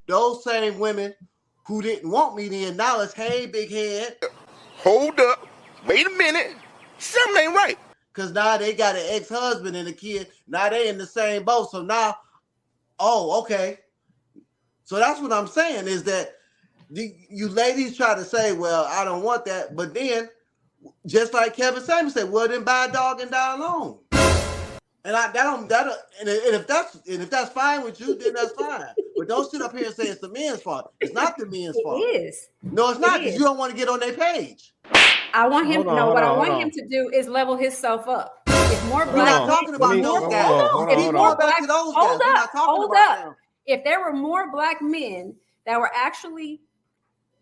those same women who didn't want me then, now it's, hey, big head. Hold up. Wait a minute. Something ain't right. Because now they got an ex-husband and a kid. Now they in the same boat. So now, oh, okay. So that's what I'm saying is that you ladies try to say, well, I don't want that. But then, just like Kevin Samuels said, well, then buy a dog and die alone. And if that's fine with you, then that's fine. But don't sit up here and say it's the men's fault. It's not the men's fault. It is. No, it's not, because you don't want to get on their page. I want him. What I want him to do is level himself up. If more black, we're not talking about those guys. Hold up. If there were more black men that were actually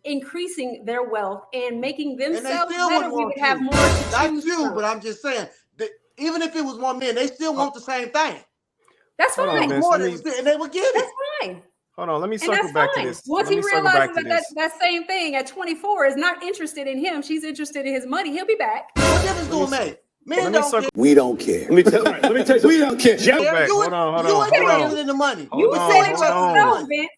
increasing their wealth and making themselves better, we would have more to choose from. But I'm just saying that even if it was more men, they still want the same thing. That's fine. And they would get it. That's fine. Hold on, let me circle back to this. Once he realizes that same thing at 24 is not interested in him, she's interested in his money, he'll be back. What difference do it make? Men don't care. We don't care. Let me tell you, we don't care. Hold on. You interested in the money. You were saying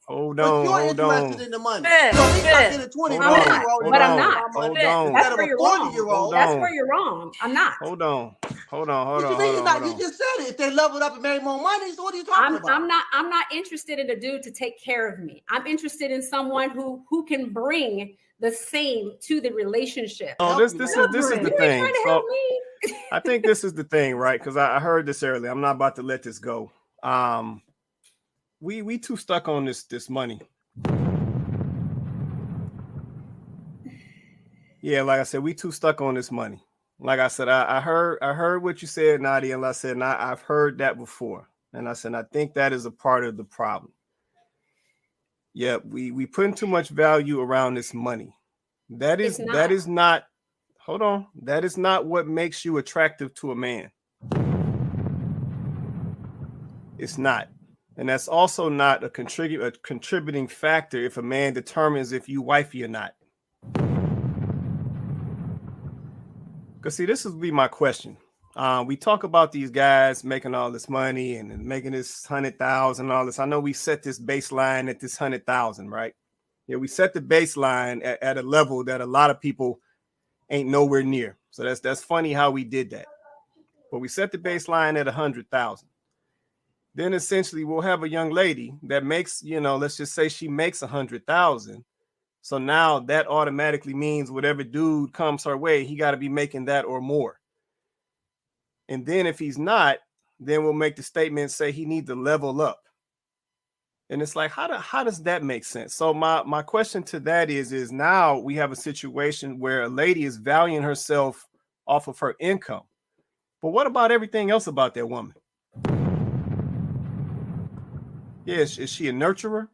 hold on. You're interested in the money. So at least I get a 24-year-old. But I'm not. Hold on. That's where you're wrong. That's where you're wrong. I'm not. Hold on. What you mean you're not? You just said it. If they leveled up and made more money, so what are you talking about? I'm not interested in a dude to take care of me. I'm interested in someone who can bring the same to the relationship. Oh, this is the thing. So I think this is the thing, right? Because I heard this earlier. I'm not about to let this go. We too stuck on this money. Yeah, like I said, we too stuck on this money. Like I said, I heard what you said, Nadia, and I said, I've heard that before. And I said, I think that is a part of the problem. Yeah, we putting too much value around this money. That is not hold on. That is not what makes you attractive to a man. It's not. And that's also not a contributing factor if a man determines if you wifey or not. Because see, this would be my question. We talk about these guys making all this money and making this 100,000 and all this. I know we set this baseline at this 100,000, right? Yeah, we set the baseline at a level that a lot of people ain't nowhere near. So that's funny how we did that. But we set the baseline at 100,000. Then essentially we'll have a young lady that makes, let's just say she makes 100,000. So now that automatically means whatever dude comes her way, he got to be making that or more. And then if he's not, then we'll make the statement say he needs to level up. And it's like, how does that make sense? So my question to that is now we have a situation where a lady is valuing herself off of her income. But what about everything else about that woman? Yeah, is she a nurturer?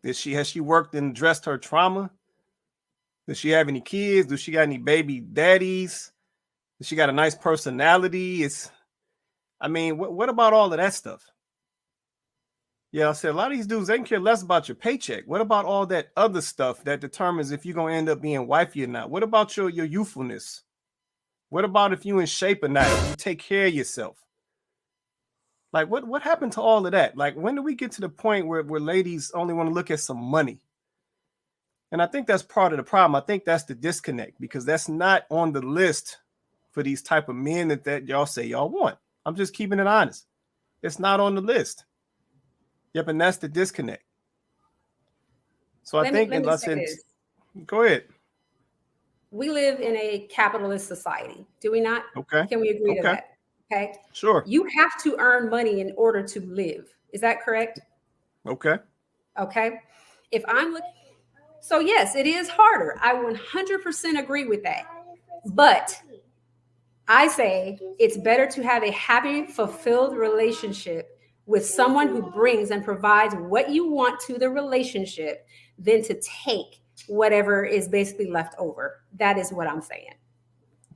Has she worked and addressed her trauma? Does she have any kids? Does she got any baby daddies? Does she got a nice personality? What about all of that stuff? Yeah, I said a lot of these dudes, they can care less about your paycheck. What about all that other stuff that determines if you're going to end up being wifey or not? What about your youthfulness? What about if you in shape or not? If you take care of yourself? Like, what happened to all of that? Like, when do we get to the point where ladies only want to look at some money? And I think that's part of the problem. I think that's the disconnect, because that's not on the list for these type of men that y'all say y'all want. I'm just keeping it honest. It's not on the list. Yep, and that's the disconnect. So I think, go ahead. We live in a capitalist society, do we not? Okay. Can we agree to that? Okay. Sure. You have to earn money in order to live. Is that correct? Okay. Okay. If I'm looking, so yes, it is harder. I 100% agree with that. But I say it's better to have a happy, fulfilled relationship with someone who brings and provides what you want to the relationship than to take whatever is basically left over. That is what I'm saying.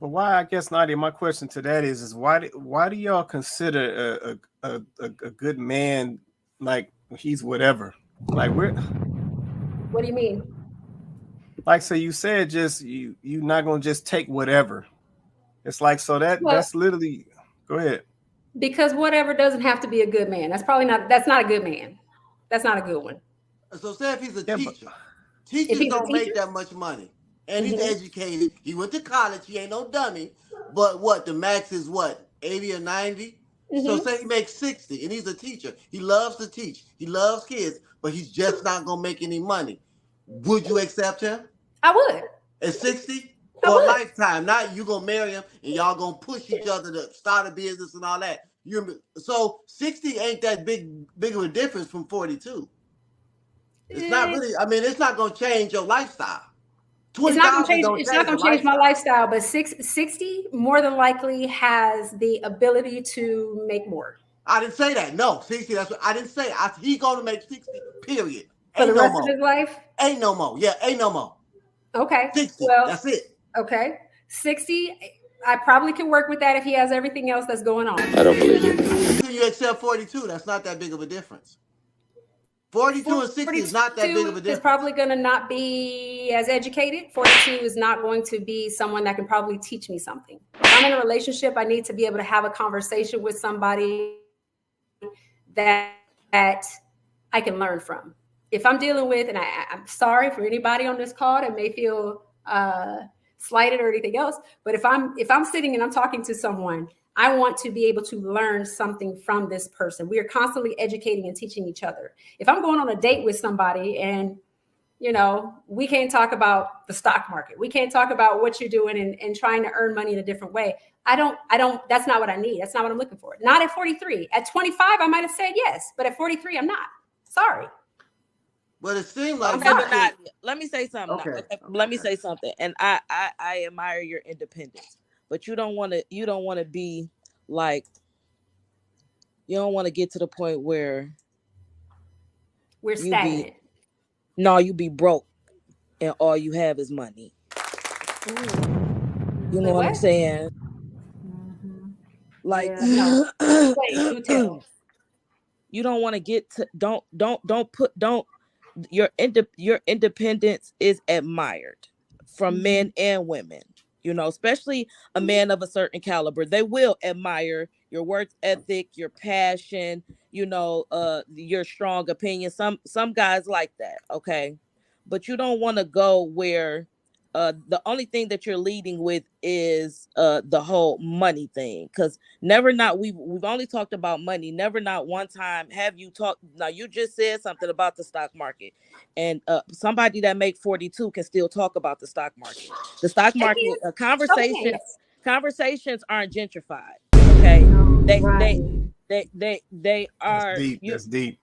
But why, I guess, Nadia, my question to that is why do y'all consider a good man like he's whatever? Like, what do you mean? Like, so you said just you're not gonna just take whatever. It's like, so that's literally, go ahead. Because whatever doesn't have to be a good man. That's not a good man. That's not a good one. So say if he's a Yeah, teacher, If teachers he's a don't make teacher? that much money, and he's Mhm. educated. He went to college. He ain't no dummy. But what the max is what 80 or 90. So Mhm. say he makes 60, and he's a teacher. He loves to teach. He loves kids, but he's just not gonna make any money. Would you accept him I would. at 60 I for a would. lifetime? Not you gonna marry him and y'all gonna push each other to start a business and all that. So 60 ain't that big of a difference from 42. It's not really. I mean, it's not gonna change your lifestyle. It's not going to 20,000 change. don't It's not change going your to change my lifestyle. lifestyle. But 60 more than likely has the ability to make more I didn't say that. No, 60. That's what I didn't say. He gonna make 60. Period. for the Ain't no rest of more. his life. Ain't no more. Yeah, ain't no more. Okay. 60. Well, That's it. okay. 60. I probably can work with that if he has everything else that's going on. I don't believe you. Can you accept 42? That's not that big of a difference. 42 and 60 is not that big of a 42 is difference. probably going to not be as educated. 42 is not going to be someone that can probably teach me something. If I'm in a relationship, I need to be able to have a conversation with somebody that I can learn from. If I'm dealing with, and I'm sorry for anybody on this call that may feel slighted or anything else, but if I'm sitting and I'm talking to someone, I want to be able to learn something from this person. We are constantly educating and teaching each other. If I'm going on a date with somebody and we can't talk about the stock market, we can't talk about what you're doing and trying to earn money in a different way, I don't, that's not what I need. That's not what I'm looking for. Not at 43. At 25, I might have said yes, but at 43, I'm not. Sorry. But it seemed like Okay, but not. Let me say something. Okay. Let me say something. And I admire your independence, but you don't want to be like, you don't want to get to the point where we're stagnant. You be broke and all you have is money. Ooh. You know what I'm saying? Mm-hmm. Like, yeah, no. Wait, do tell. You don't want to get to your independence is admired from men and women, especially a man of a certain caliber. They will admire your work ethic, your passion, your strong opinion. Some guys like that, okay? But you don't want to go where the only thing that you're leading with is the whole money thing. Because we've only talked about money. Never not one time have you talked. Now you just said something about the stock market, and somebody that make 42 can still talk about the stock market. The stock market conversations aren't gentrified. Okay, they are. That's deep.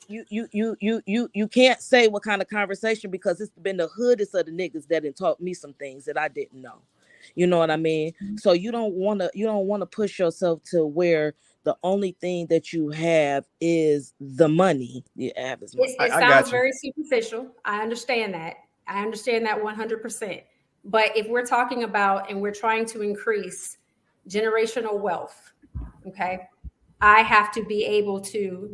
You can't say what kind of conversation, because it's been the hoodest of the niggas that had taught me some things that I didn't know. You know what I mean? So you don't want to push yourself to where the only thing that you have is the money. You have is money. It sounds very superficial. I understand that. 100%. But if we're talking about and we're trying to increase generational wealth, okay, we have to be able to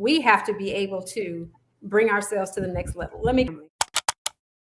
bring ourselves to the next level. Let me